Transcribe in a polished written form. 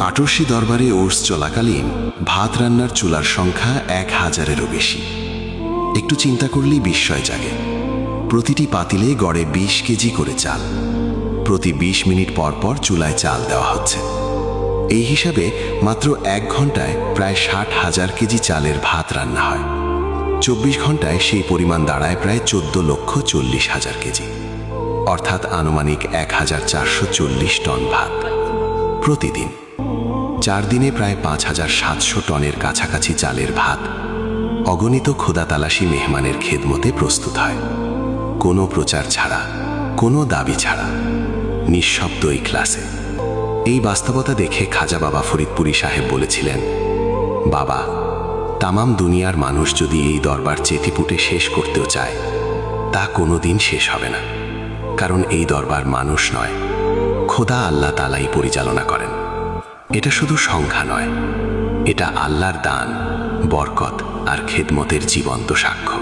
আটরশি দরবারে ওর্স চলাকালীন ভাত রান্নার চুলার সংখ্যা 1000-এরও বেশি। একটু চিন্তা করলেই বিস্ময় জাগে। প্রতিটি পাতিলে গড়ে 20 কেজি করে চাল। প্রতি 20 মিনিট পর পর চুলায় চাল দেওয়া হচ্ছে। এই হিসাবে মাত্র 1 ঘন্টায় প্রায় 60,000 কেজি চালের ভাত রান্না হয়। 24 ঘন্টায় সেই পরিমাণ দাঁড়ায় প্রায় 14,40,000 কেজি, অর্থাৎ আনুমানিক 1440 টন ভাত প্রতিদিন। 4 দিনে প্রায় 5700 টনের কাছাকাছি চালের ভাত অগণিত ক্ষুধাতালাসী মেহমানের খেদমতে প্রস্তুত হয়, কোনো প্রচার ছাড়া, কোনো দাবি ছাড়া, নিঃশব্দ ইখলাসে। এই বাস্তবতা দেখে খাজা বাবা ফরিদপুরি সাহেব বলেছিলেন, বাবা, তামাম দুনিয়ার মানুষ যদি এই দরবার চেতিপুটে শেষ করতেও চায়, তা কোনোদিন শেষ হবে না। কারণ এই দরবার মানুষ নয়, খোদা আল্লাহ তাআলাই পরিচালনা করেন। এটা শুধু সংখ্যা নয়, এটা আল্লাহর দান, বরকত আর খেদমতের জীবন্ত সাক্ষ্য।